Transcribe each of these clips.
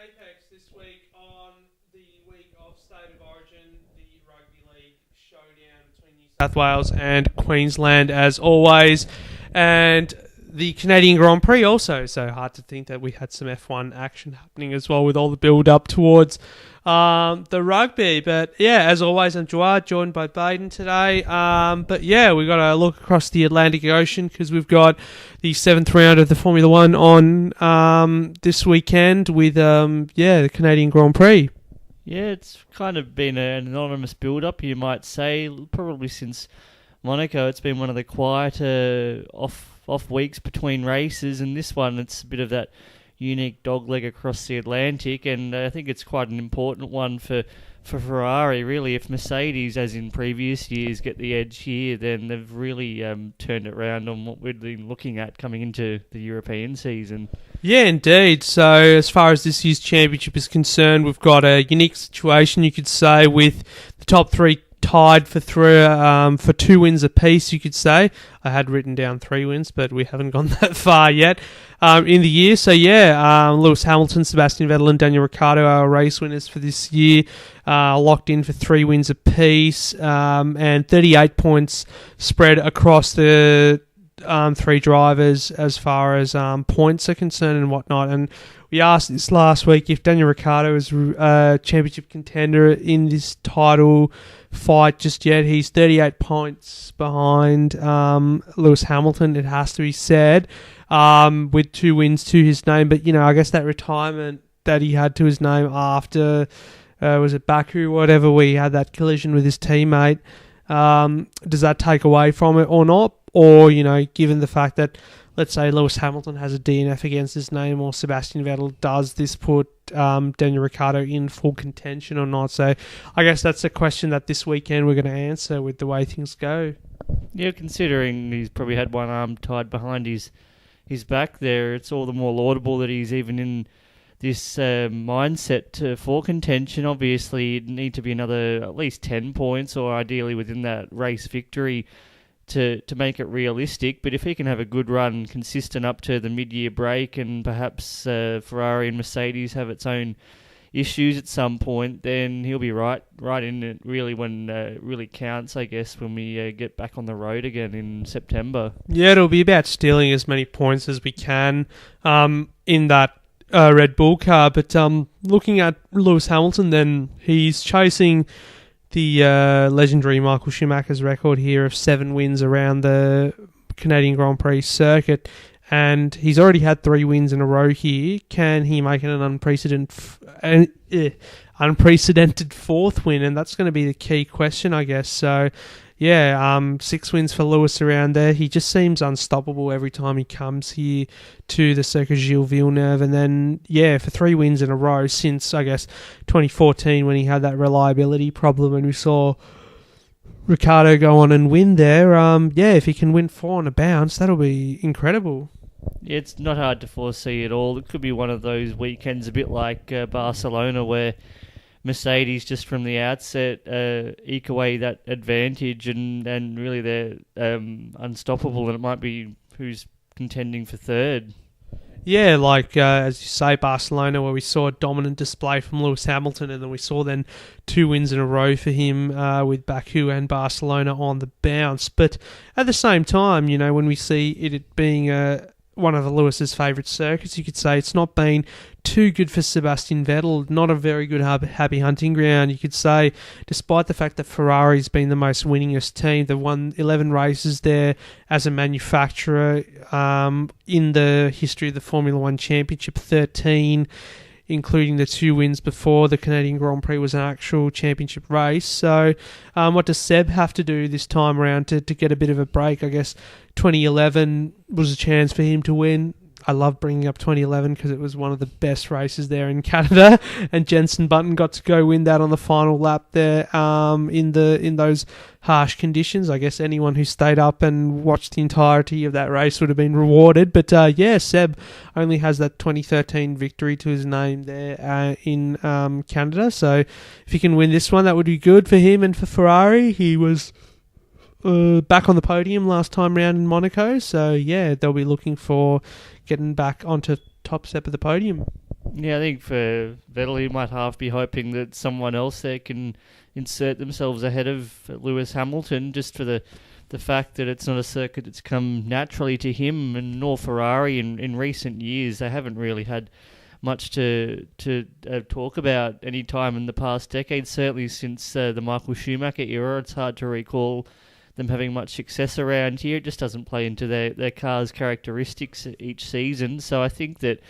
Apex this week on the week of State of Origin, the Rugby League showdown between New South Wales and Queensland as always, and the Canadian Grand Prix also. So hard to think that we had some F1 action happening as well with all the build up towards the rugby. But yeah, as always, I'm Gerard, joined by Baden today. But yeah, we've got to look across the Atlantic Ocean because we've got the 7th round of the Formula One on this weekend with the Canadian Grand Prix. Yeah, it's kind of been an anonymous build-up, you might say, probably since Monaco. It's been one of the quieter off weeks between races, and this one, it's a bit of that unique dogleg across the Atlantic, and I think it's quite an important one for Ferrari, really. If Mercedes, as in previous years, get the edge here, then they've really turned it around on what we've been looking at coming into the European season. Yeah, indeed. So as far as this year's championship is concerned, we've got a unique situation, you could say, with the top three tied for 2 wins apiece, you could say. I had written down 3 wins, but we haven't gone that far yet in the year. So yeah, Lewis Hamilton, Sebastian Vettel and Daniel Ricciardo are our race winners for this year, locked in for 3 wins apiece, and 38 points spread across the 3 drivers as far as points are concerned and whatnot. And we asked this last week if Daniel Ricciardo is a championship contender in this title fight just yet. He's 38 points behind Lewis Hamilton, it has to be said, with 2 wins to his name. But, I guess that retirement that he had to his name after, was it Baku, whatever, where he had that collision with his teammate, does that take away from it or not? Or, given the fact that, let's say, Lewis Hamilton has a DNF against his name, or Sebastian Vettel, does this put Daniel Ricciardo in full contention or not? So I guess that's a question that this weekend we're going to answer with the way things go. Yeah, considering he's probably had one arm tied behind his back there, it's all the more laudable that he's even in this mindset for contention. Obviously, it'd need to be another at least 10 points, or ideally within that race victory, to make it realistic. But if he can have a good run consistent up to the mid-year break, and perhaps Ferrari and Mercedes have its own issues at some point, then he'll be right in it really when it really counts, I guess, when we get back on the road again in September. Yeah, it'll be about stealing as many points as we can in that Red Bull car. But looking at Lewis Hamilton, then he's chasing the legendary Michael Schumacher's record here of 7 wins around the Canadian Grand Prix circuit, and he's already had 3 wins in a row here. Can he make it an unprecedented 4th win? And that's going to be the key question, I guess. So yeah, 6 wins for Lewis around there. He just seems unstoppable every time he comes here to the Circuit Gilles Villeneuve. And then, yeah, for 3 wins in a row since, I guess, 2014 when he had that reliability problem and we saw Ricciardo go on and win there. If he can win 4 on a bounce, that'll be incredible. Yeah, it's not hard to foresee at all. It could be one of those weekends a bit like Barcelona, where Mercedes just from the outset eke away that advantage, and really they're unstoppable, and it might be who's contending for 3rd. Yeah, like as you say, Barcelona, where we saw a dominant display from Lewis Hamilton, and then we saw 2 wins in a row for him with Baku and Barcelona on the bounce. But at the same time, when we see it being one of Lewis's favourite circuits, you could say it's not been too good for Sebastian Vettel. Not a very good happy hunting ground, you could say, despite the fact that Ferrari's been the most winningest team. They've won 11 races there as a manufacturer in the history of the Formula One Championship, 13, including the 2 wins before the Canadian Grand Prix was an actual championship race. So what does Seb have to do this time around to get a bit of a break? I guess 2011 was a chance for him to win. I love bringing up 2011 because it was one of the best races there in Canada, and Jenson Button got to go win that on the final lap there in those harsh conditions. I guess anyone who stayed up and watched the entirety of that race would have been rewarded. But Seb only has that 2013 victory to his name there in Canada. So if he can win this one, that would be good for him and for Ferrari. He was back on the podium last time round in Monaco. So, yeah, they'll be looking for getting back onto top step of the podium. Yeah, I think for Vettel, he might half be hoping that someone else there can insert themselves ahead of Lewis Hamilton, just for the fact that it's not a circuit that's come naturally to him, and nor Ferrari in recent years. They haven't really had much to talk about any time in the past decade, certainly since the Michael Schumacher era. It's hard to recall them having much success around here. It just doesn't play into their car's characteristics each season. So I think that,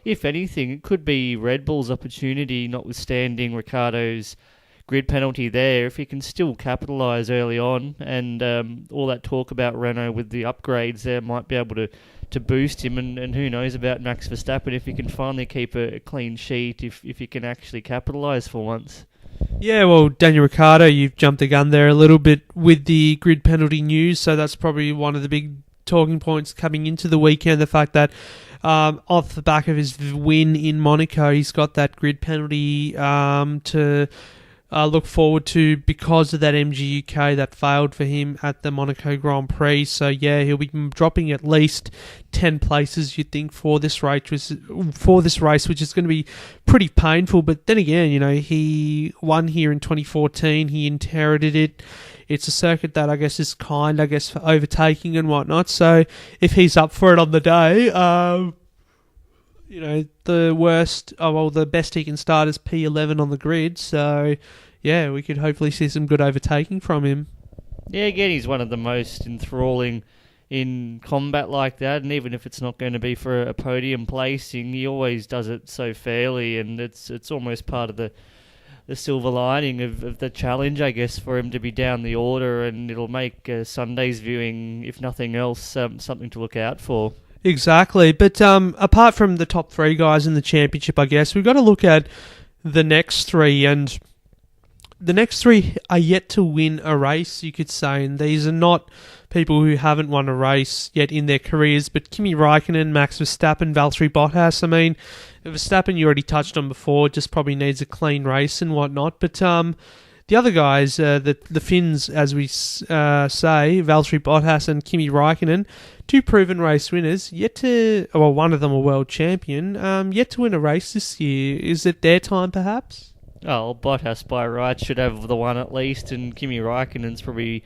if anything, it could be Red Bull's opportunity, notwithstanding Ricciardo's grid penalty there, if he can still capitalise early on, and all that talk about Renault with the upgrades there might be able to boost him, and who knows about Max Verstappen if he can finally keep a clean sheet, if he can actually capitalise for once. Yeah, well, Daniel Ricciardo, you've jumped the gun there a little bit with the grid penalty news, so that's probably one of the big talking points coming into the weekend, the fact that off the back of his win in Monaco, he's got that grid penalty to look forward to because of that MGUK that failed for him at the Monaco Grand Prix. So yeah, he'll be dropping at least 10 places, you'd think, for this race, which is going to be pretty painful. But then again, he won here in 2014. He inherited it. It's a circuit that I guess is for overtaking and whatnot. So if he's up for it on the day, the best he can start is P11 on the grid. So yeah, we could hopefully see some good overtaking from him. Yeah, again, he's one of the most enthralling in combat like that, and even if it's not going to be for a podium placing, he always does it so fairly, and it's almost part of the silver lining of the challenge, I guess, for him to be down the order, and it'll make Sunday's viewing, if nothing else, something to look out for. Exactly, but apart from the top three guys in the championship, I guess, we've got to look at the next three, and the next three are yet to win a race, you could say, and these are not people who haven't won a race yet in their careers, but Kimi Räikkönen, Max Verstappen, Valtteri Bottas. I mean, Verstappen you already touched on before, just probably needs a clean race and whatnot, but the other guys, the Finns, as we say, Valtteri Bottas and Kimi Räikkönen, two proven race winners, one of them a world champion, yet to win a race this year. Is it their time, perhaps? Oh, Bottas by right should have the one at least, and Kimi Räikkönen's probably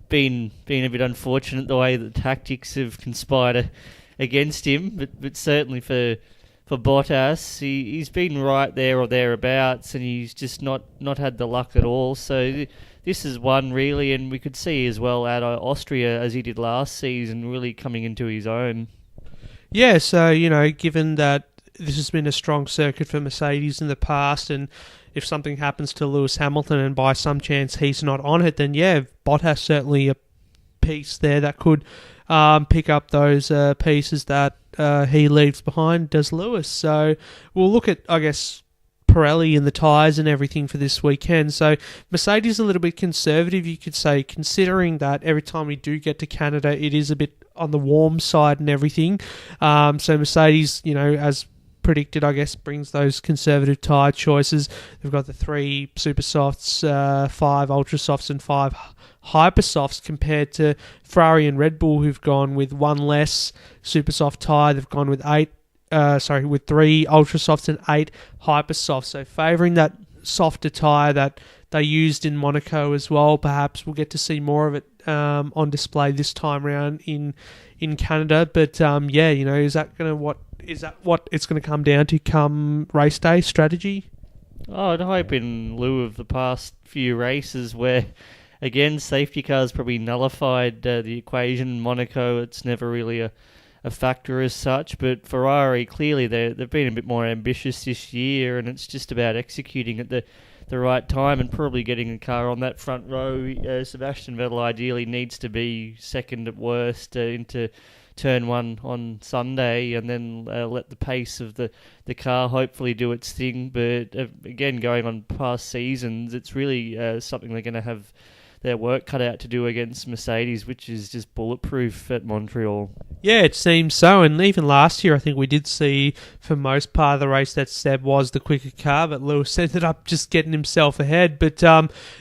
been a bit unfortunate the way that tactics have conspired against him, but certainly for Bottas, he's been right there or thereabouts, and he's just not had the luck at all. So this is one really, and we could see as well at Austria, as he did last season, really coming into his own. Yeah, so, given that this has been a strong circuit for Mercedes in the past, and if something happens to Lewis Hamilton and by some chance he's not on it, then yeah, Bottas certainly a piece there that could pick up those pieces that he leaves behind, does Lewis. So we'll look at, I guess, Pirelli and the tyres and everything for this weekend. So Mercedes a little bit conservative, you could say, considering that every time we do get to Canada, it is a bit on the warm side and everything. So Mercedes, as predicted, I guess, brings those conservative tyre choices. They've got the 3 super softs, 5 ultra softs, and 5 hyper softs, compared to Ferrari and Red Bull, who've gone with 1 less super soft tyre. They've gone with 3 ultra softs and 8 hyper softs. So favouring that softer tyre that they used in Monaco as well. Perhaps we'll get to see more of it on display this time around in Canada. But is that what it's going to come down to come race day strategy? Oh, I'd hope in lieu of the past few races where, again, safety cars probably nullified the equation in Monaco. It's never really a factor as such, but Ferrari, clearly they've been a bit more ambitious this year, and it's just about executing at the right time and probably getting a car on that front row. Sebastian Vettel ideally needs to be second at worst into turn 1 on Sunday, and then let the pace of the car hopefully do its thing. But again, going on past seasons, it's really something they're going to have their work cut out to do against Mercedes, which is just bulletproof at Montreal. Yeah, it seems so, and even last year I think we did see for most part of the race that Seb was the quicker car, but Lewis ended up just getting himself ahead. But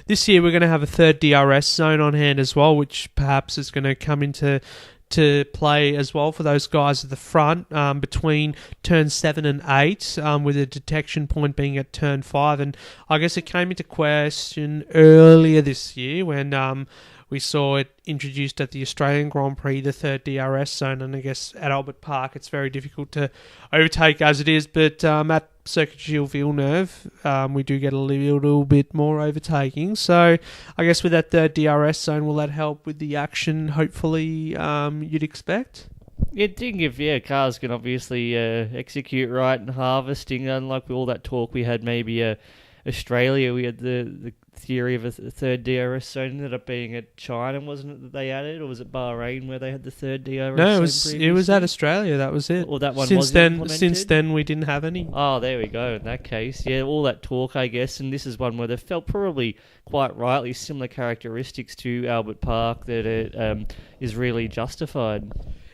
this year we're going to have a third DRS zone on hand as well, which perhaps is going to come into to play as well for those guys at the front between turn 7 and 8, with a detection point being at turn 5. And I guess it came into question earlier this year when we saw it introduced at the Australian Grand Prix, the third DRS zone, and I guess at Albert Park it's very difficult to overtake as it is, but at Circuit Gilles Villeneuve we do get a little bit more overtaking. So I guess with that third DRS zone, will that help with the action, hopefully, you'd expect? You'd think if cars can obviously execute right and harvesting, unlike all that talk we had maybe Australia, we had the theory of a third DRS zone ended up being at China, wasn't it, that they added, or was it Bahrain where they had the third DRS No, zone it was at Australia, that was it. Or that one since then we didn't have any. Oh, there we go. In that case, yeah, all that talk, I guess, and this is one where they felt probably quite rightly similar characteristics to Albert Park that it is really justified.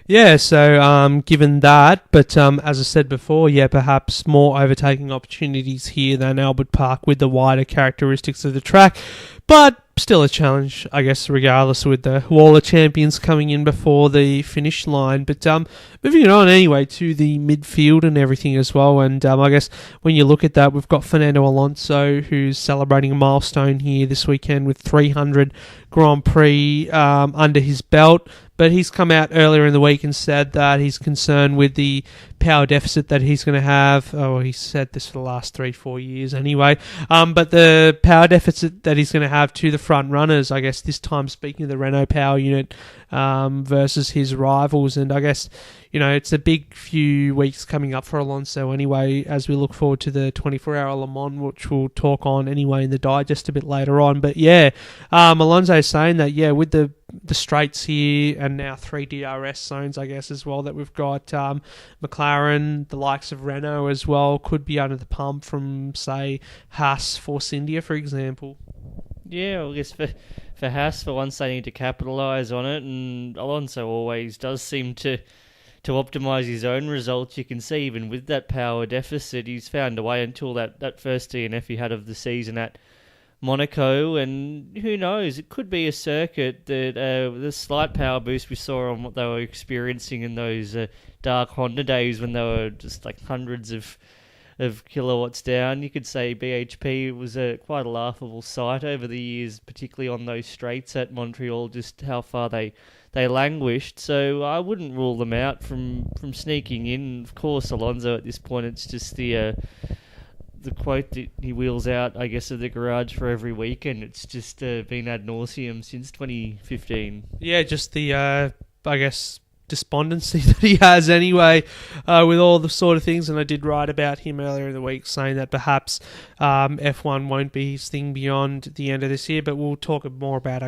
Yeah, so given that, but as I said before, perhaps more overtaking opportunities here than Albert Park with the wider characteristics of the track, but still a challenge, I guess, regardless, with the Waller champions coming in before the finish line. But moving on anyway to the midfield and everything as well, and I guess when you look at that, we've got Fernando Alonso, who's celebrating a milestone here this weekend with 300 Grand Prix under his belt. But he's come out earlier in the week and said that he's concerned with the power deficit that he's going to have. Oh, he said this for the last 3-4 years anyway. But the power deficit that he's going to have to the front runners, I guess this time speaking of the Renault power unit versus his rivals. And I guess, it's a big few weeks coming up for Alonso anyway, as we look forward to the 24-hour Le Mans, which we'll talk on anyway in the digest a bit later on. But Alonso is saying that, with the straights here and now 3 DRS zones, I guess, as well, that we've got McLaren, the likes of Renault as well, could be under the pump from, say, Haas, Force India, for example. Yeah, I guess for Haas, for once, they need to capitalise on it, and Alonso always does seem to optimise his own results. You can see even with that power deficit, he's found a way until that first DNF he had of the season at Monaco, and who knows, it could be a circuit that the slight power boost we saw on what they were experiencing in those dark Honda days when they were just like hundreds of kilowatts down. You could say BHP was quite a laughable sight over the years, particularly on those straights at Montreal, just how far they languished. So I wouldn't rule them out from sneaking in. Of course, Alonso at this point, it's just the quote that he wheels out, I guess, of the garage for every weekend. It's just been ad nauseum since 2015. Yeah, just the, I guess, despondency that he has anyway with all the sort of things. And I did write about him earlier in the week saying that perhaps F1 won't be his thing beyond the end of this year, but we'll talk more about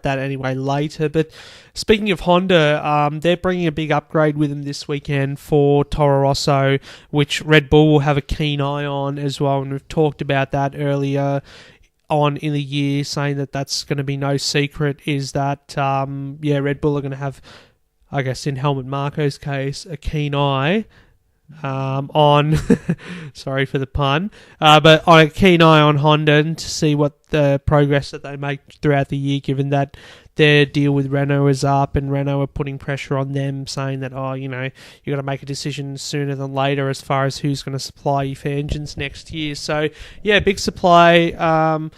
that anyway later. But speaking of Honda, they're bringing a big upgrade with them this weekend for Toro Rosso, which Red Bull will have a keen eye on as well, and we've talked about that earlier on in the year, saying that that's going to be no secret, is that Red Bull are going to have, I guess in Helmut Marko's case, a keen eye on sorry for the pun, but on a keen eye on Honda to see what the progress that they make throughout the year, given that their deal with Renault is up and Renault are putting pressure on them, saying that, you got to make a decision sooner than later as far as who's going to supply you for engines next year. So big supply,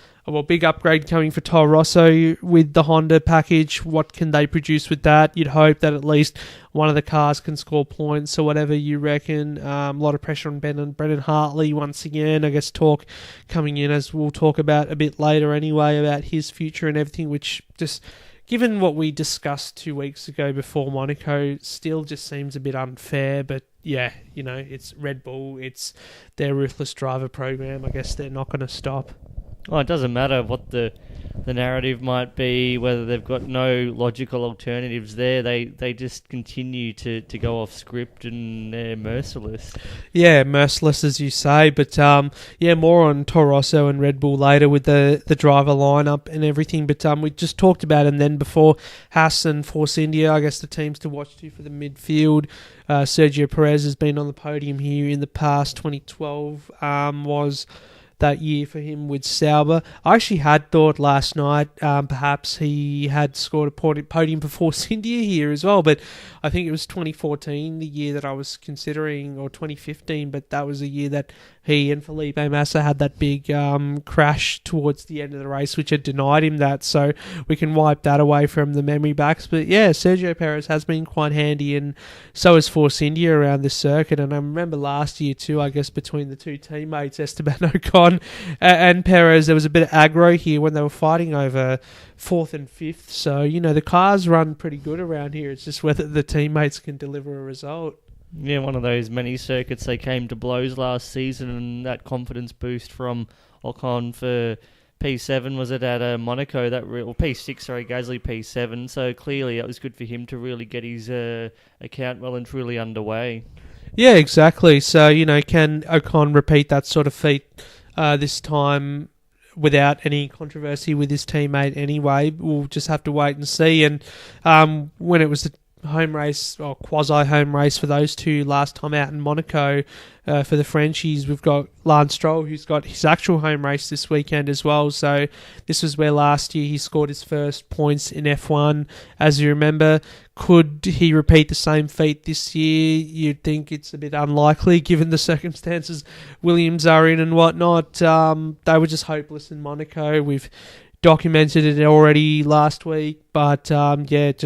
big upgrade coming for Toro Rosso with the Honda package. What can they produce with that? You'd hope that at least one of the cars can score points or whatever you reckon. A lot of pressure on Brendan Hartley once again. I guess talk coming in, as we'll talk about a bit later anyway, about his future and everything, which just, given what we discussed 2 weeks ago before Monaco, still just seems a bit unfair. But it's Red Bull, it's their ruthless driver program. I guess they're not going to stop. Well, it doesn't matter what the narrative might be, whether they've got no logical alternatives there. They just continue to go off script, and they're merciless. Yeah, merciless as you say. But more on Toro Rosso and Red Bull later with the driver lineup and everything. But we just talked about them then before. Haas and Force India, I guess the teams to watch to for the midfield. Sergio Perez has been on the podium here in the past. 2012 was that year for him with Sauber. I actually had thought last night perhaps he had scored a podium for Force India here as well, but I think it was 2014, the year that I was considering, or 2015, but that was the year that he and Felipe Massa had that big crash towards the end of the race, which had denied him that, so we can wipe that away from the memory backs. But yeah, Sergio Perez has been quite handy, and so has Force India around this circuit. And I remember last year too, I guess, between the two teammates, Esteban Ocon and Perez, there was a bit of aggro here when they were fighting over 4th and 5th. So, the cars run pretty good around here. It's just whether the teammates can deliver a result. Yeah, one of those many circuits they came to blows last season, and that confidence boost from Ocon for P7 was it at Monaco, P6, sorry, Gasly P7. So clearly it was good for him to really get his account well and truly underway. Yeah, exactly. So, can Ocon repeat that sort of feat this time without any controversy with his teammate anyway? We'll just have to wait and see. And when it was the home race, or quasi-home race for those two last time out in Monaco for the Frenchies, we've got Lance Stroll, who's got his actual home race this weekend as well. So this was where last year he scored his first points in F1. As you remember, could he repeat the same feat this year? You'd think it's a bit unlikely given the circumstances Williams are in and whatnot. They were just hopeless in Monaco. We've documented it already last week, but it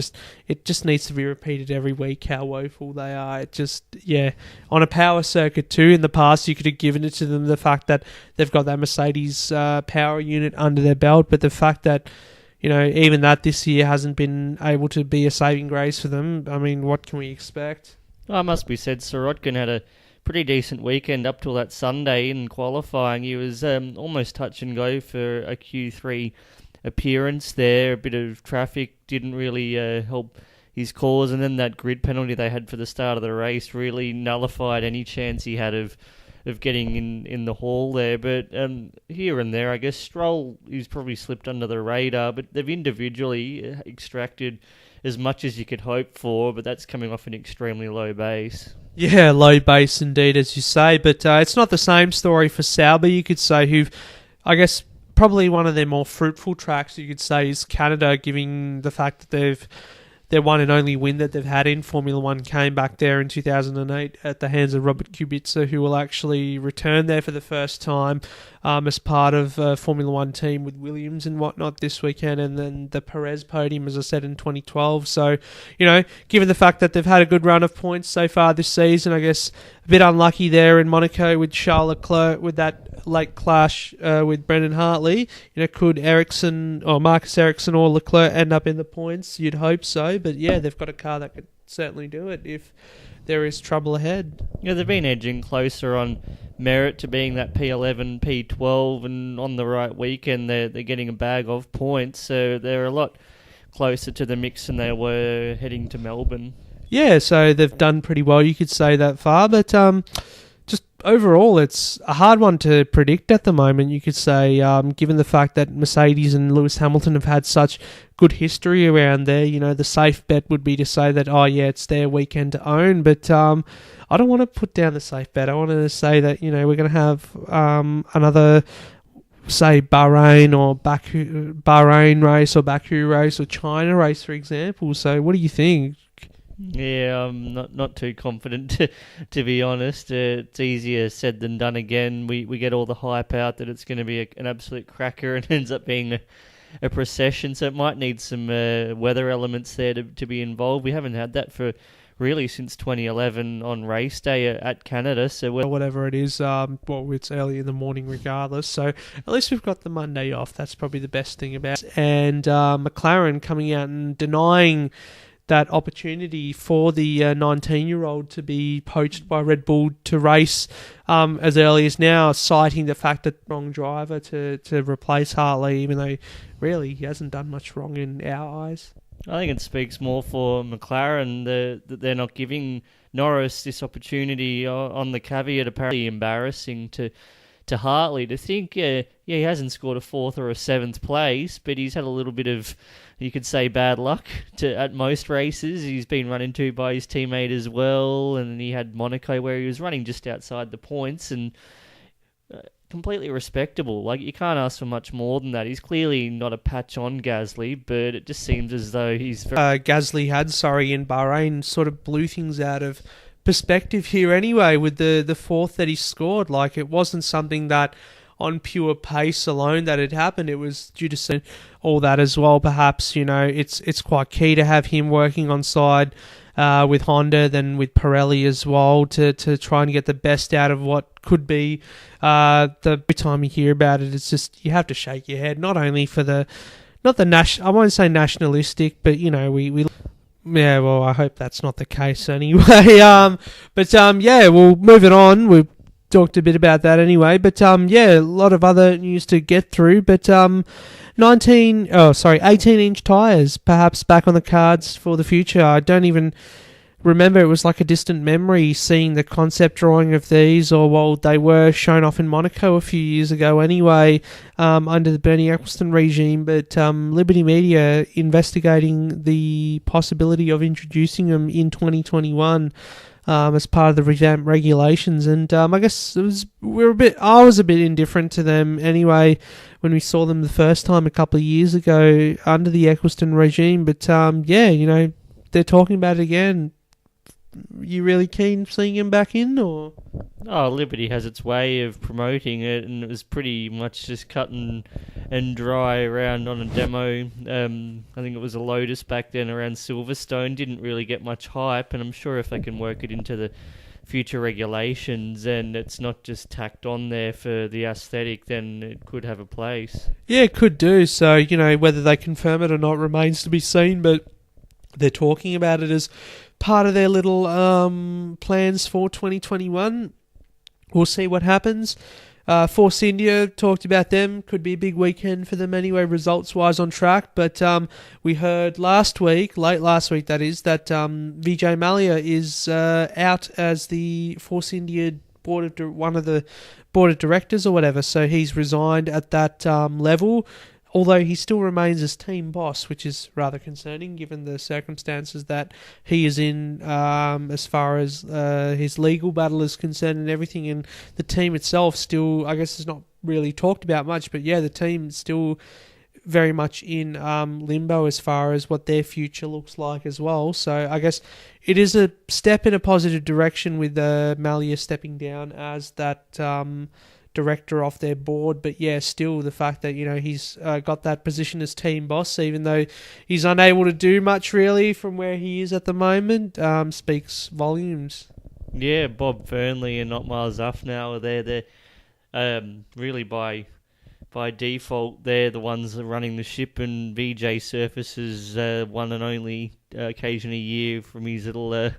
just needs to be repeated every week how woeful they are. On a power circuit too, in the past you could have given it to them, the fact that they've got that Mercedes power unit under their belt, but the fact that even that this year hasn't been able to be a saving grace for them, I mean, what can we expect? Well, it must be said, Sirotkin had a pretty decent weekend up till that Sunday in qualifying. He was almost touch and go for a Q3 appearance there. A bit of traffic didn't really help his cause, and then that grid penalty they had for the start of the race really nullified any chance he had of getting in the haul there. But here and there, I guess Stroll, he's probably slipped under the radar, but they've individually extracted as much as you could hope for, but that's coming off an extremely low base. Yeah, low base indeed, as you say, but it's not the same story for Sauber, you could say, who've, I guess, probably one of their more fruitful tracks, you could say, is Canada, given the fact that their one and only win that they've had in Formula One came back there in 2008 at the hands of Robert Kubica, who will actually return there for the first time as part of a Formula One team with Williams and whatnot this weekend, and then the Perez podium, as I said, in 2012. So, given the fact that they've had a good run of points so far this season, I guess a bit unlucky there in Monaco with Charles Leclerc with that late clash with Brendan Hartley. Could Marcus Ericsson or Leclerc end up in the points? You'd hope so, but yeah, they've got a car that could certainly do it if there is trouble ahead. Yeah, they've been edging closer on merit to being that P11, P12, and on the right weekend they're getting a bag of points, so they're a lot closer to the mix than they were heading to Melbourne. Yeah, so they've done pretty well, you could say, that far, but just overall it's a hard one to predict at the moment, you could say, given the fact that Mercedes and Lewis Hamilton have had such good history around there. The safe bet would be to say that, it's their weekend to own, but I don't want to put down the safe bet. I want to say that, we're going to have another, say, Bahrain race or Baku race or China race, for example. So what do you think? Yeah, I'm not too confident, to be honest. It's easier said than done again. We get all the hype out that it's going to be an absolute cracker, and ends up being a procession, so it might need some weather elements there to be involved. We haven't had that for really since 2011 on race day at Canada. So whatever it is, it's early in the morning regardless, so at least we've got the Monday off. That's probably the best thing about it. And McLaren coming out and denying that opportunity for the 19-year-old to be poached by Red Bull to race as early as now, citing the fact that wrong driver to replace Hartley, even though really he hasn't done much wrong in our eyes. I think it speaks more for McLaren that they're not giving Norris this opportunity on the caveat. Apparently embarrassing to Hartley to think, he hasn't scored a 4th or a 7th place, but he's had a little bit of, you could say, bad luck at most races. He's been run into by his teammate as well, and he had Monaco where he was running just outside the points, and completely respectable. Like, you can't ask for much more than that. He's clearly not a patch on Gasly, but it just seems as though he's Gasly had, in Bahrain, sort of blew things out of perspective here anyway with the fourth that he scored. Like, it wasn't something that on pure pace alone that had happened. It was due to all that as well. Perhaps, it's quite key to have him working on side with Honda, then with Pirelli as well, to try and get the best out of what could be. Every time you hear about it, it's just, you have to shake your head, not only for I won't say nationalistic, but, we yeah, well, I hope that's not the case anyway. Well, moving on, we've talked a bit about that anyway, but a lot of other news to get through, but 18-inch tyres perhaps back on the cards for the future. I don't even remember, it was like a distant memory seeing the concept drawing of these, or they were shown off in Monaco a few years ago anyway, under the Bernie Ecclestone regime, but Liberty Media investigating the possibility of introducing them in 2021 as part of the revamped regulations, and I guess I was a bit indifferent to them anyway when we saw them the first time a couple of years ago under the Ecclestone regime, but they're talking about it again. You really keen seeing him back in, or? Oh, Liberty has its way of promoting it, and it was pretty much just cut and dry around on a demo. I think it was a Lotus back then around Silverstone. Didn't really get much hype, and I'm sure if they can work it into the future regulations and it's not just tacked on there for the aesthetic, then it could have a place. Yeah, it could do. So, whether they confirm it or not remains to be seen, but they're talking about it as part of their little plans for 2021. We'll see what happens. Force India, talked about them. Could be a big weekend for them anyway, results-wise on track. But we heard late last week that is, that Vijay Mallya is out as the Force India one of the board of directors or whatever. So he's resigned at that level, although he still remains as team boss, which is rather concerning given the circumstances that he is in as far as his legal battle is concerned and everything. And the team itself still, I guess, is not really talked about much, but the team is still very much in limbo as far as what their future looks like as well. So I guess it is a step in a positive direction with Mallya stepping down as that director off their board, but still the fact that he's got that position as team boss, even though he's unable to do much really from where he is at the moment, speaks volumes. Yeah, Bob Fernley and not Miles Uff now are there. They're really by default they're the ones that are running the ship, and VJ surfaces one and only occasion a year from his little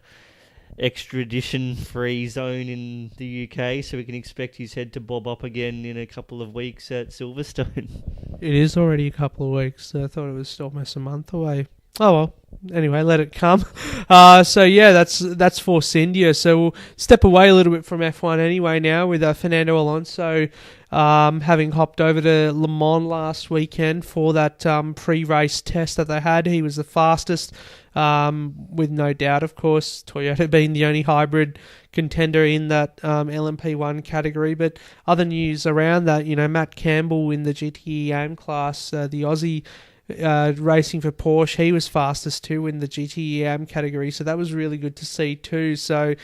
extradition-free zone in the UK, so we can expect his head to bob up again in a couple of weeks at Silverstone. It is already a couple of weeks. I thought it was almost a month away. Oh well. Anyway, let it come. That's Force India. So we'll step away a little bit from F1 anyway now with Fernando Alonso having hopped over to Le Mans last weekend for that pre-race test that they had. He was the fastest, with no doubt, of course, Toyota being the only hybrid contender in that LMP1 category. But other news around that, Matt Campbell in the GTE AIM class, the Aussie racing for Porsche, he was fastest too in the GTE AM category, so that was really good to see too. So,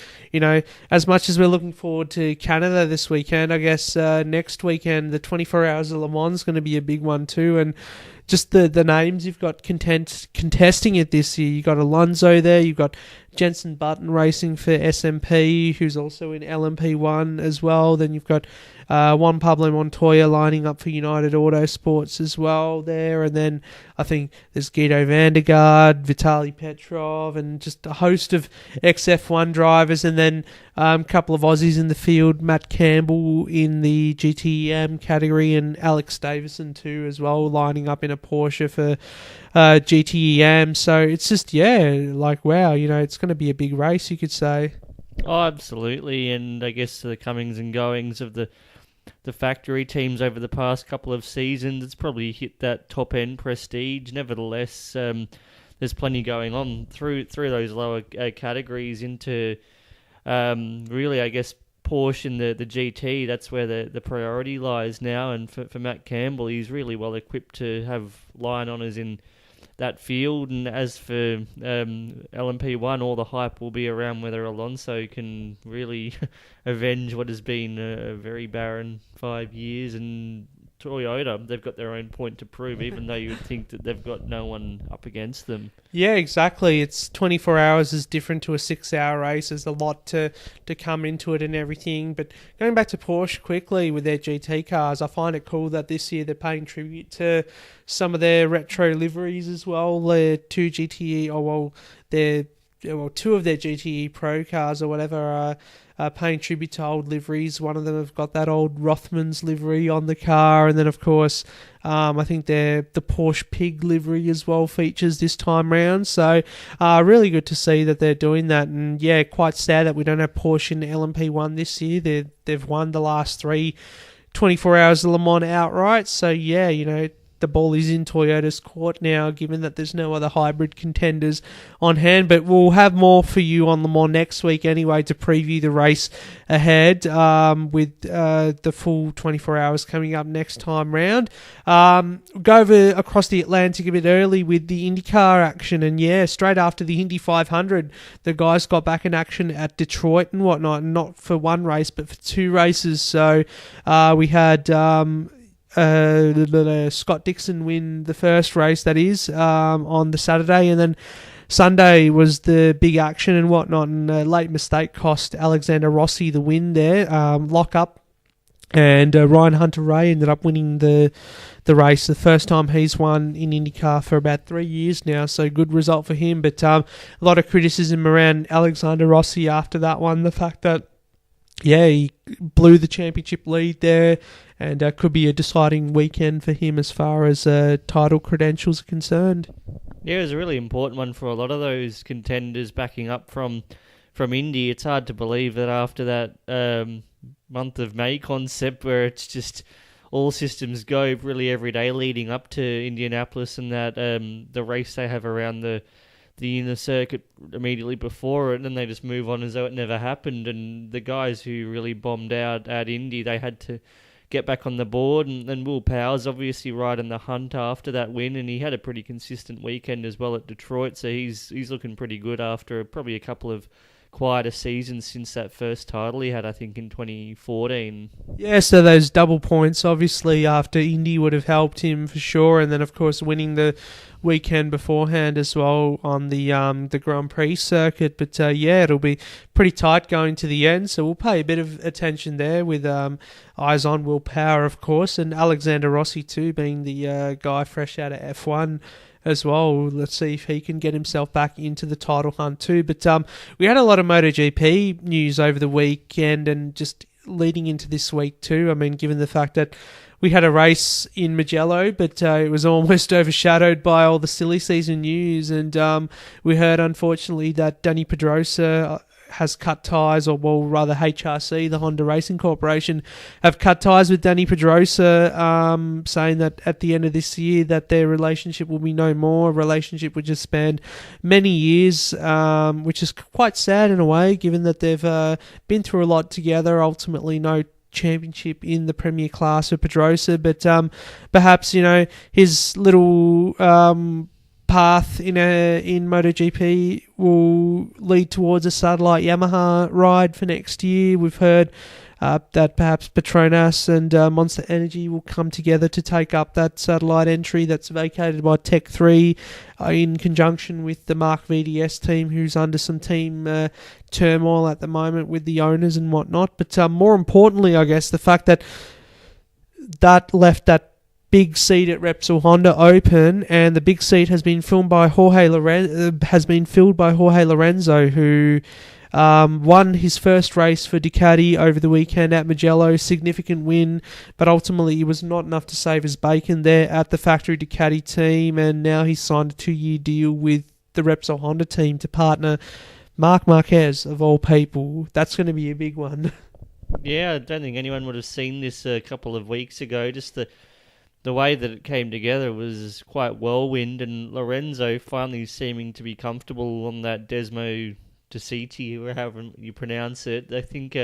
as much as we're looking forward to Canada this weekend, I guess next weekend, the 24 Hours of Le Mans is going to be a big one too, and just the names you've got contesting it this year. You've got Alonso there, you've got Jenson Button racing for SMP, who's also in LMP1 as well. Then you've got Juan Pablo Montoya lining up for United Autosports as well there. And then I think there's Guido van der Garde, Vitaly Petrov, and just a host of XF1 drivers. And then a couple of Aussies in the field, Matt Campbell in the GTM category and Alex Davison too as well, lining up in a Porsche for GTEM. So it's just, wow, it's going to be a big race, you could say. Oh, absolutely. And I guess the comings and goings of the factory teams over the past couple of seasons, it's probably hit that top end prestige. Nevertheless, there's plenty going on through those lower categories into really, I guess, Porsche in the GT, that's where the priority lies now. And for Matt Campbell, he's really well equipped to have line honours in that field. And as for LMP1, all the hype will be around whether Alonso can really avenge what has been a very barren 5 years. And Toyota, they've got their own point to prove, even though you would think that they've got no one up against them. Yeah, exactly. It's 24 hours is different to a 6-hour race. There's a lot to come into it and everything. But going back to Porsche quickly with their GT cars, I find it cool that this year they're paying tribute to some of their retro liveries as well. Their two GTE, two of their GTE Pro cars or whatever are paying tribute to old liveries. One of them have got that old Rothmans livery on the car, and then of course I think the Porsche Pig livery as well features this time round. So really good to see that they're doing that, and yeah, quite sad that we don't have Porsche in LMP1 this year. They've won the last 24 hours of Le Mans outright. So yeah, the ball is in Toyota's court now, given that there's no other hybrid contenders on hand. But we'll have more for you on Le Mans next week anyway to preview the race ahead with the full 24 hours coming up next time round. Go over across the Atlantic a bit early with the IndyCar action. And yeah, straight after the Indy 500, the guys got back in action at Detroit and whatnot, not for one race, but for two races. So we had Scott Dixon win the first race, that is, on the Saturday, and then Sunday was the big action and whatnot, and a late mistake cost Alexander Rossi the win there, lock up, and Ryan Hunter-Reay ended up winning the race, the first time he's won in IndyCar for about 3 years now, so good result for him. But a lot of criticism around Alexander Rossi after that one, the fact that he blew the championship lead there, and could be a deciding weekend for him as far as title credentials are concerned. Yeah, it was a really important one for a lot of those contenders backing up from Indy. It's hard to believe that after that month of May concept where it's just all systems go really every day leading up to Indianapolis, and that the race they have around the inner circuit immediately before it, and then they just move on as though it never happened. And the guys who really bombed out at Indy, they had to get back on the board, and Will Powers obviously right in the hunt after that win, and he had a pretty consistent weekend as well at Detroit, so he's looking pretty good after probably a couple of quieter seasons since that first title he had, I think, in 2014. Yeah, so those double points obviously after Indy would have helped him for sure, and then of course winning the weekend beforehand as well on the Grand Prix circuit. But it'll be pretty tight going to the end, so we'll pay a bit of attention there with eyes on Will Power, of course, and Alexander Rossi too, being the guy fresh out of F1 as well. Let's see if he can get himself back into the title hunt too. But we had a lot of MotoGP news over the weekend and just leading into this week too. I mean, given the fact that we had a race in Mugello, but it was almost overshadowed by all the silly season news, and we heard unfortunately that Dani Pedrosa has cut ties, or well, rather HRC, the Honda Racing Corporation, have cut ties with Dani Pedrosa, saying that at the end of this year that their relationship will be no more, a relationship which has spanned many years, which is quite sad in a way, given that they've been through a lot together. Ultimately, no championship in the Premier class for Pedrosa, but perhaps his little path in MotoGP will lead towards a satellite Yamaha ride for next year. We've heard that perhaps Petronas and Monster Energy will come together to take up that satellite entry that's vacated by Tech 3 in conjunction with the Mark VDS team, who's under some team turmoil at the moment with the owners and whatnot. But more importantly, I guess, the fact that left that big seat at Repsol Honda open, and the big seat has been filled by Jorge Lorenzo, who won his first race for Ducati over the weekend at Mugello. Significant win, but ultimately it was not enough to save his bacon there at the factory Ducati team, and now he's signed a 2-year deal with the Repsol Honda team to partner Marc Marquez, of all people. That's going to be a big one. Yeah, I don't think anyone would have seen this a couple of weeks ago. Just the way that it came together was quite whirlwind, and Lorenzo finally seeming to be comfortable on that Desmo Deciti, or however you pronounce it. I think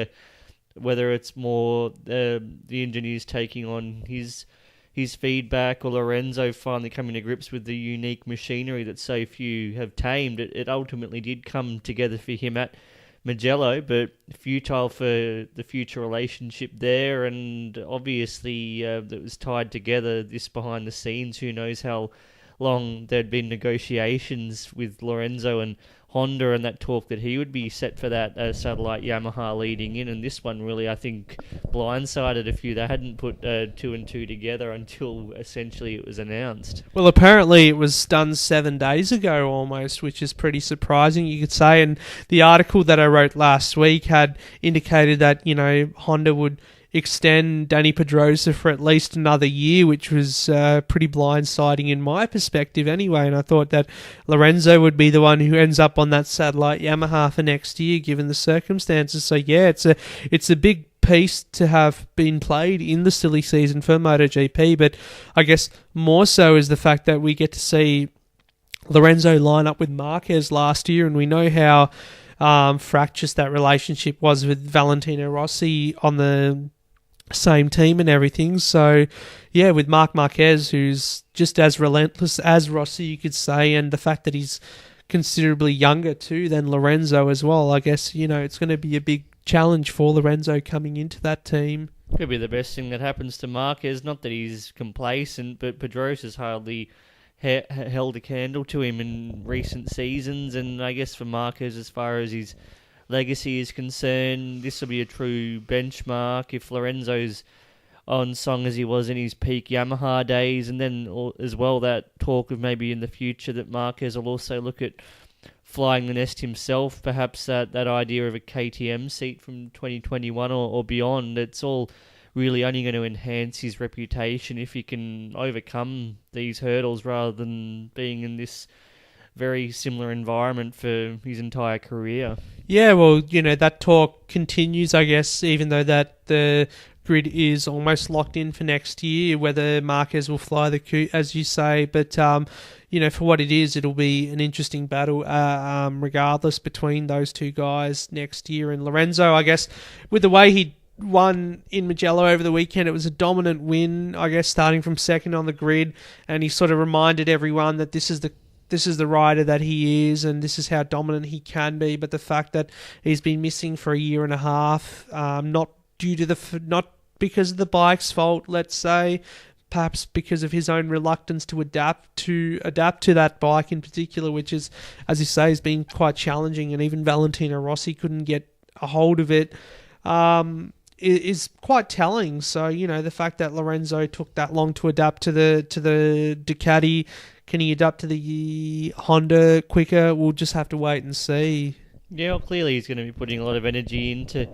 whether it's more the engineers taking on his feedback, or Lorenzo finally coming to grips with the unique machinery that so few have tamed. It ultimately did come together for him at Mugello, but futile for the future relationship there, and obviously that was tied together, this behind the scenes. Who knows how long there'd been negotiations with Lorenzo and Honda, and that talk that he would be set for that satellite Yamaha leading in, and this one really, I think, blindsided a few. They hadn't put 2 and 2 together until essentially it was announced. Well, apparently it was done 7 days ago almost, which is pretty surprising, you could say. And the article that I wrote last week had indicated that, Honda would extend Danny Pedrosa for at least another year, which was pretty blindsiding in my perspective anyway. And I thought that Lorenzo would be the one who ends up on that satellite Yamaha for next year, given the circumstances. So yeah, it's a big piece to have been played in the silly season for MotoGP, but I guess more so is the fact that we get to see Lorenzo line up with Marquez last year, and we know how fractious that relationship was with Valentino Rossi on the same team and everything. So yeah, with Marc Marquez, who's just as relentless as Rossi, you could say, and the fact that he's considerably younger too than Lorenzo as well, I guess, it's going to be a big challenge for Lorenzo coming into that team. Could be the best thing that happens to Marquez. Not that he's complacent, but Pedrosa's hardly held a candle to him in recent seasons, and I guess for Marquez, as far as his legacy is concerned, this will be a true benchmark. If Lorenzo's on song as he was in his peak Yamaha days, and then as well that talk of maybe in the future that Marquez will also look at flying the nest himself, perhaps that idea of a KTM seat from 2021 or beyond, it's all really only going to enhance his reputation if he can overcome these hurdles rather than being in this very similar environment for his entire career. Yeah, well, that talk continues, I guess, even though that the grid is almost locked in for next year, whether Marquez will fly the coot, as you say. But, for what it is, it'll be an interesting battle regardless between those two guys next year. And Lorenzo, I guess, with the way he won in Mugello over the weekend, it was a dominant win, I guess, starting from second on the grid, and he sort of reminded everyone that this is the rider that he is, and this is how dominant he can be. But the fact that he's been missing for a year and a half, not because of the bike's fault, let's say, perhaps because of his own reluctance to adapt to that bike in particular, which is, as you say, has been quite challenging, and even Valentino Rossi couldn't get a hold of it. Is quite telling. So, the fact that Lorenzo took that long to adapt to the Ducati, can he adapt to the Honda quicker? We'll just have to wait and see. Yeah, well, clearly he's going to be putting a lot of energy into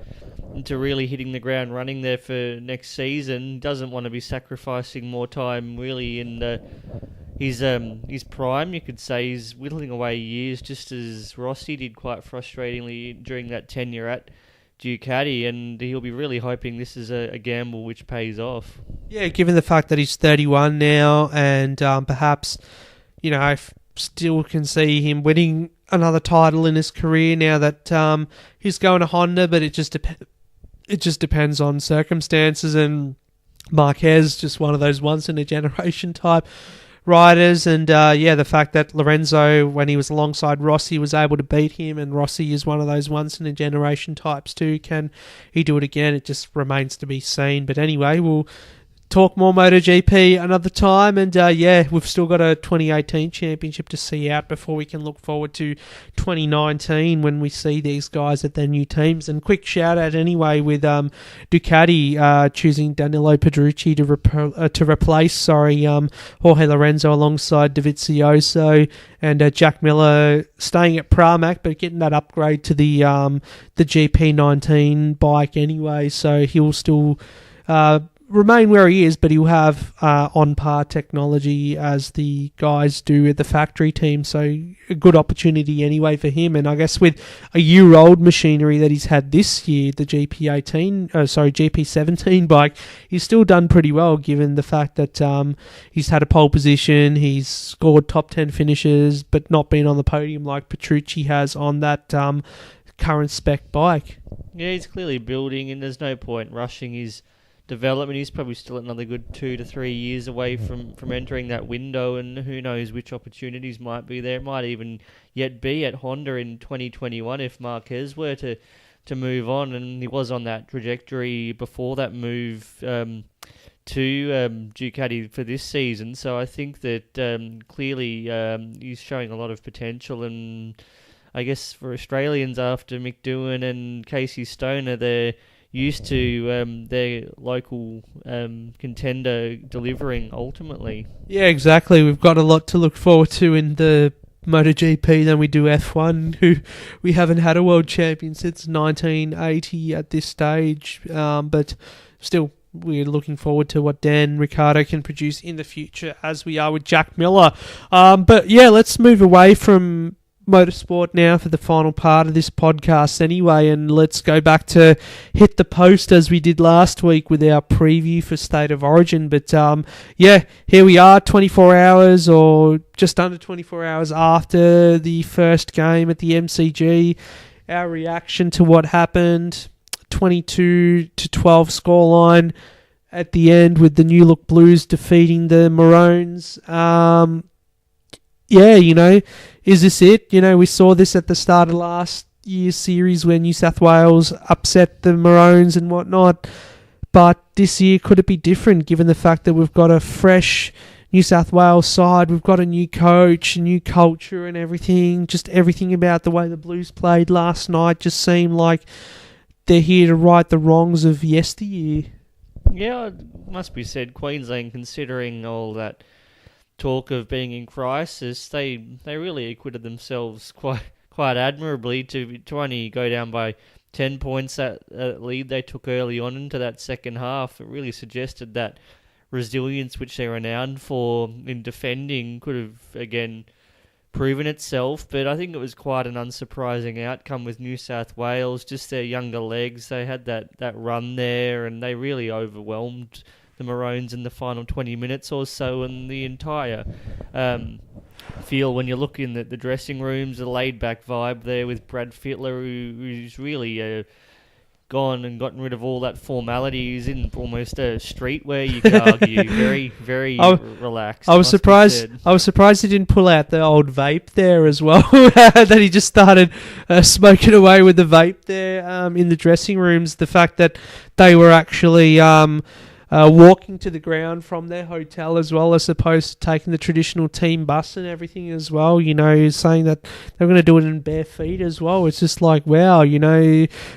really hitting the ground running there for next season. Doesn't want to be sacrificing more time really in his prime. You could say he's whittling away years, just as Rossi did quite frustratingly during that tenure at Ducati, and he'll be really hoping this is a gamble which pays off. Yeah, given the fact that he's 31 now, and perhaps, I still can see him winning another title in his career now that he's going to Honda, but it just depends on circumstances, and Marquez just one of those once in a generation type riders, and the fact that Lorenzo, when he was alongside Rossi, was able to beat him, and Rossi is one of those once in a generation types too. Can he do it again? It just remains to be seen. But anyway, we'll talk more MotoGP another time, and we've still got a 2018 championship to see out before we can look forward to 2019 when we see these guys at their new teams. And quick shout out anyway with Ducati choosing Danilo Pedrucci to replace Jorge Lorenzo alongside Dovizioso, and Jack Miller staying at Pramac but getting that upgrade to the GP19 bike anyway, so he'll still remain where he is, but he'll have on-par technology as the guys do at the factory team, so a good opportunity anyway for him. And I guess with a year-old machinery that he's had this year, the GP17 bike, he's still done pretty well given the fact that he's had a pole position, he's scored top 10 finishes, but not been on the podium like Petrucci has on that current spec bike. Yeah, he's clearly building, and there's no point rushing his development. He's probably still another good 2 to 3 years away from entering that window, and who knows which opportunities might be there. It might even yet be at Honda in 2021 if Marquez were to move on, and he was on that trajectory before that move to Ducati for this season. So I think that clearly he's showing a lot of potential, and I guess for Australians after Mick Doohan and Casey Stoner, they're used to their local contender delivering ultimately. Yeah, exactly. We've got a lot to look forward to in the MotoGP than we do F1, who we haven't had a world champion since 1980 at this stage, but still we're looking forward to what Dan Ricciardo can produce in the future, as we are with Jack Miller. But yeah, let's move away from motorsport now for the final part of this podcast anyway, and let's go back to hit the post as we did last week with our preview for State of Origin. But yeah, here we are 24 hours or just under 24 hours after the first game at the MCG. Our reaction to what happened, 22-12 scoreline at the end, with the New Look Blues defeating the Maroons. Yeah, is this it? We saw this at the start of last year's series where New South Wales upset the Maroons and whatnot. But this year, could it be different given the fact that we've got a fresh New South Wales side, we've got a new coach, a new culture and everything. Just everything about the way the Blues played last night just seemed like they're here to right the wrongs of yesteryear. Yeah, it must be said, Queensland, considering all that talk of being in crisis, they really acquitted themselves quite admirably to only go down by 10 points that lead they took early on into that second half. It really suggested that resilience, which they're renowned for in defending, could have again proven itself. But I think it was quite an unsurprising outcome with New South Wales, just their younger legs. They had that run there, and they really overwhelmed the Maroons in the final 20 minutes or so, and the entire feel when you look in the dressing rooms, a laid-back vibe there with Brad Fittler, who's really gone and gotten rid of all that formality. He's in almost a streetwear, you could argue. Very, very relaxed. I was surprised he didn't pull out the old vape there as well. That he just started smoking away with the vape there in the dressing rooms. The fact that they were actually walking to the ground from their hotel as well, as opposed to taking the traditional team bus and everything as well, saying that they're going to do it in bare feet as well. It's just like, wow,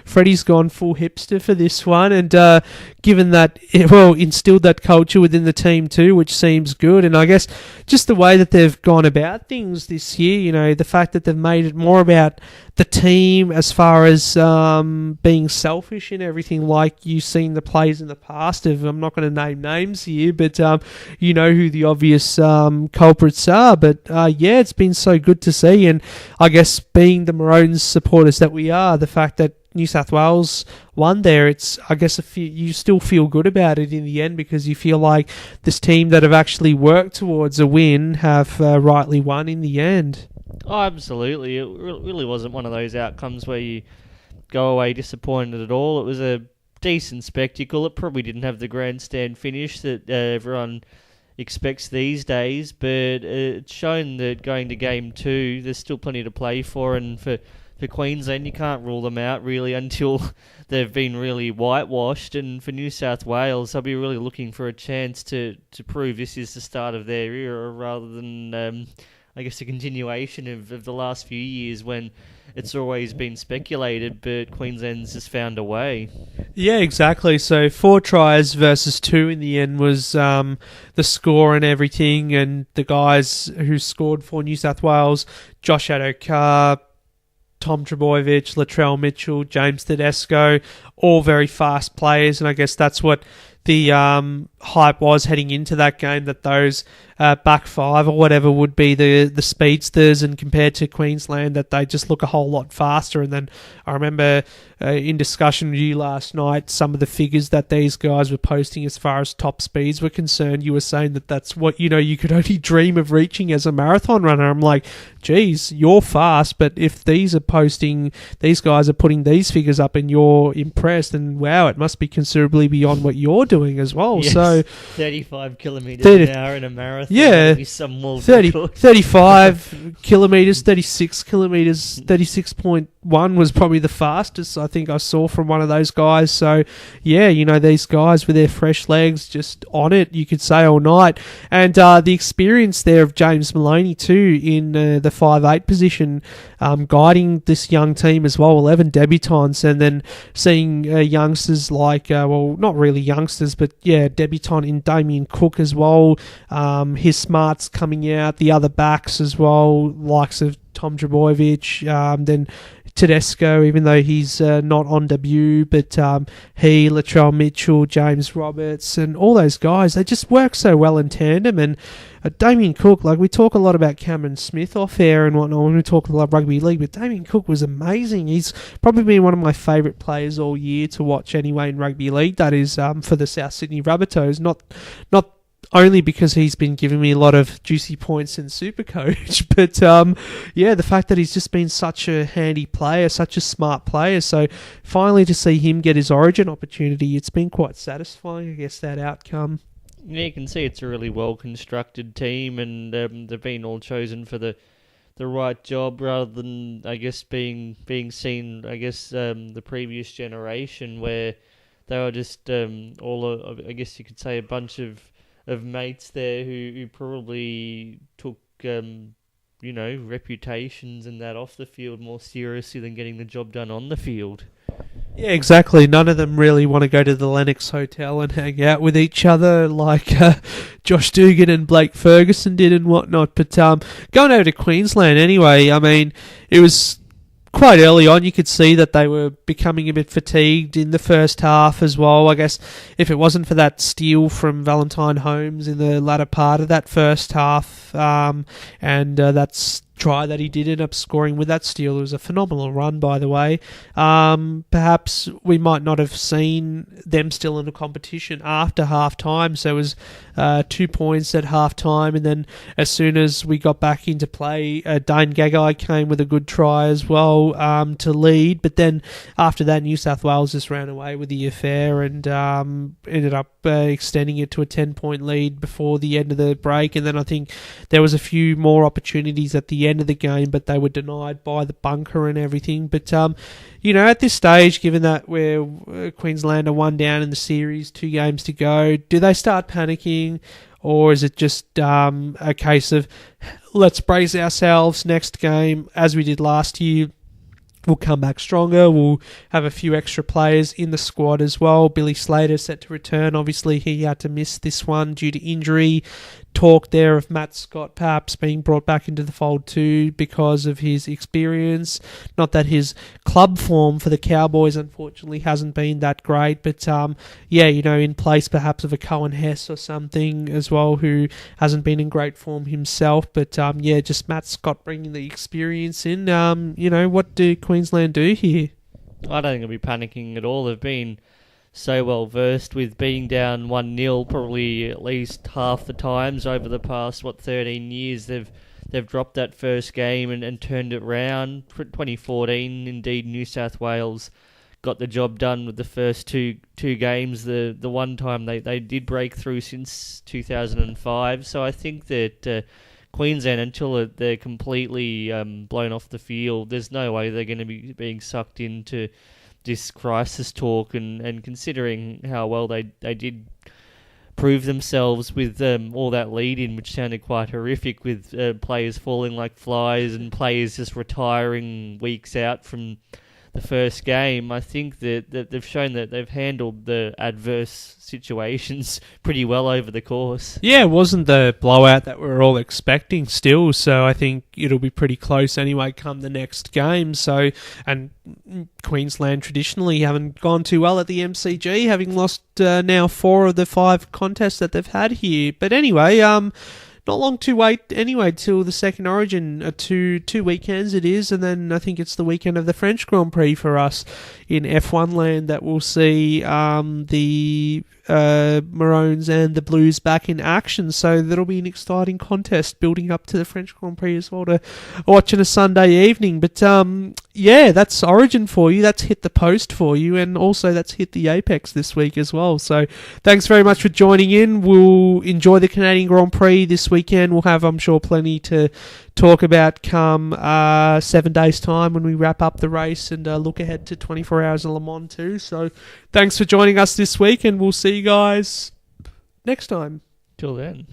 Freddie's gone full hipster for this one, and given that instilled that culture within the team too, which seems good. And I guess just the way that they've gone about things this year, the fact that they've made it more about the team as far as being selfish and everything, like you've seen the players in the past of, I'm not going to name names here, but you know who the obvious culprits are. But yeah, it's been so good to see, and I guess being the Maroons supporters that we are, the fact that New South Wales won there, it's, I guess, you still feel good about it in the end, because you feel like this team that have actually worked towards a win have rightly won in the end. Oh, absolutely. It really wasn't one of those outcomes where you go away disappointed at all. It was a decent spectacle. It probably didn't have the grandstand finish that everyone expects these days, but it's shown that going to Game 2, there's still plenty to play for, and for Queensland, you can't rule them out really until they've been really whitewashed. And for New South Wales, they'll be really looking for a chance to prove this is the start of their era, rather than I guess a continuation of the last few years when it's always been speculated, but Queensland's just found a way. Yeah, exactly. So 4 tries versus 2 in the end was the score and everything, and the guys who scored for New South Wales, Josh Adokar, Tom Trebojevic, Latrell Mitchell, James Tedesco, all very fast players, and I guess that's what the hype was heading into that game that those back five or whatever would be the speedsters, and compared to Queensland that they just look a whole lot faster. And then I remember in discussion with you last night, some of the figures that these guys were posting as far as top speeds were concerned. You were saying that that's what, you could only dream of reaching as a marathon runner. I'm like, geez, you're fast, but if these guys are putting these figures up and you're impressed, and wow, it must be considerably beyond what you're doing as well. Yes, so 35 kilometres an hour in a marathon. Yeah, 35 kilometres, 36 kilometres, 36.1 was probably the fastest I think I saw from one of those guys. So, yeah, these guys with their fresh legs just on it, you could say, all night. And the experience there of James Maloney too in the 5'8" position, guiding this young team as well, 11 debutants, and then seeing youngsters like, not really youngsters, but yeah, debutant in Damien Cook as well. His smarts coming out, the other backs as well, likes of Tom Drabojevic, then Tedesco, even though he's not on debut, but he, Latrell Mitchell, James Roberts, and all those guys, they just work so well in tandem. And Damien Cook, like, we talk a lot about Cameron Smith off air and whatnot when we talk a lot of rugby league, but Damien Cook was amazing. He's probably been one of my favourite players all year to watch anyway in rugby league. That is for the South Sydney Rabbitohs, not only because he's been giving me a lot of juicy points in Supercoach, but the fact that he's just been such a handy player, such a smart player. So finally to see him get his Origin opportunity, it's been quite satisfying, I guess, that outcome. Yeah, you can see it's a really well-constructed team, and they've been all chosen for the right job rather than, I guess, being seen, I guess, the previous generation where they were just I guess you could say, a bunch of mates there who probably took reputations and that off the field more seriously than getting the job done on the field. Yeah, exactly. None of them really want to go to the Lennox Hotel and hang out with each other like Josh Dugan and Blake Ferguson did and whatnot. But going over to Queensland anyway, I mean, it was quite early on. You could see that they were becoming a bit fatigued in the first half as well. I guess if it wasn't for that steal from Valentine Holmes in the latter part of that first half, and that's try that he did end up scoring with that steal. It was a phenomenal run, by the way. Perhaps we might not have seen them still in the competition after half-time, so it was 2 points at half-time, and then as soon as we got back into play, Dane Gagai came with a good try as well to lead, but then after that, New South Wales just ran away with the affair and ended up extending it to a 10-point lead before the end of the break, and then I think there was a few more opportunities at the end of the game, but they were denied by the bunker and everything. But at this stage, given that we're Queensland are 1 down in the series, 2 games to go, do they start panicking, or is it just a case of let's brace ourselves next game as we did last year? We'll come back stronger. We'll have a few extra players in the squad as well. Billy Slater set to return. Obviously, he had to miss this one due to injury. Talk there of Matt Scott perhaps being brought back into the fold too because of his experience. Not that his club form for the Cowboys unfortunately hasn't been that great, but in place perhaps of a Cohen Hess or something as well, who hasn't been in great form himself. But just Matt Scott bringing the experience in. What do Queensland do here? I don't think they'll be panicking at all. They've been so well versed with being down 1-0 probably at least half the times over the past 13 years. They've dropped that first game and turned it round. 2014, indeed, New South Wales got the job done with the first two games. The one time they did break through since 2005. So I think that Queensland, until they're completely blown off the field, there's no way they're going to be being sucked into this crisis talk, and considering how well they did prove themselves with all that lead-in, which sounded quite horrific, with players falling like flies and players just retiring weeks out from the first game, I think that they've shown that they've handled the adverse situations pretty well over the course. Yeah, it wasn't the blowout that we were all expecting still, so I think it'll be pretty close anyway come the next game. So, and Queensland traditionally haven't gone too well at the MCG, having lost now 4 of the 5 contests that they've had here. But anyway, not long to wait anyway till the second Origin. Two weekends it is, and then I think it's the weekend of the French Grand Prix for us in F1 land that we'll see the Maroons and the Blues back in action. So that'll be an exciting contest building up to the French Grand Prix as well to watch on a Sunday evening. But yeah, that's Origin for you. That's hit the post for you, and also that's hit the Apex this week as well. So thanks very much for joining in. We'll enjoy the Canadian Grand Prix this weekend. We'll have, I'm sure, plenty to talk about come 7 days' time when we wrap up the race and look ahead to 24 hours of Le Mans too. So thanks for joining us this week, and we'll see you guys next time. Till then.